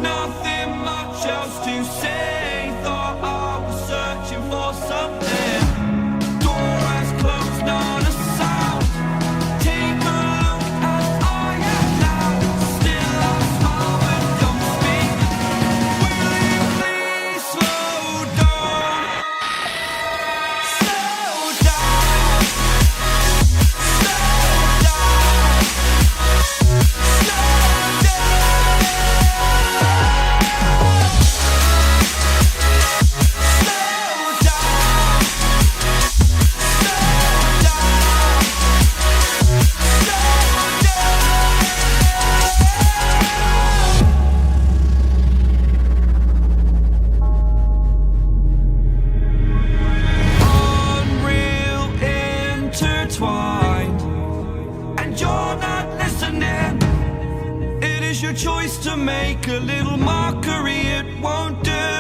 Nothing much else to say. Thought I was searching for something. Door has closed, not a sound. Take a look as I am now. Still I smile but don't speak. Will you please slow down? Slow down. Slow down. Slow Unreal intertwined, and you're not listening. It is your choice to make a little mockery, it won't do.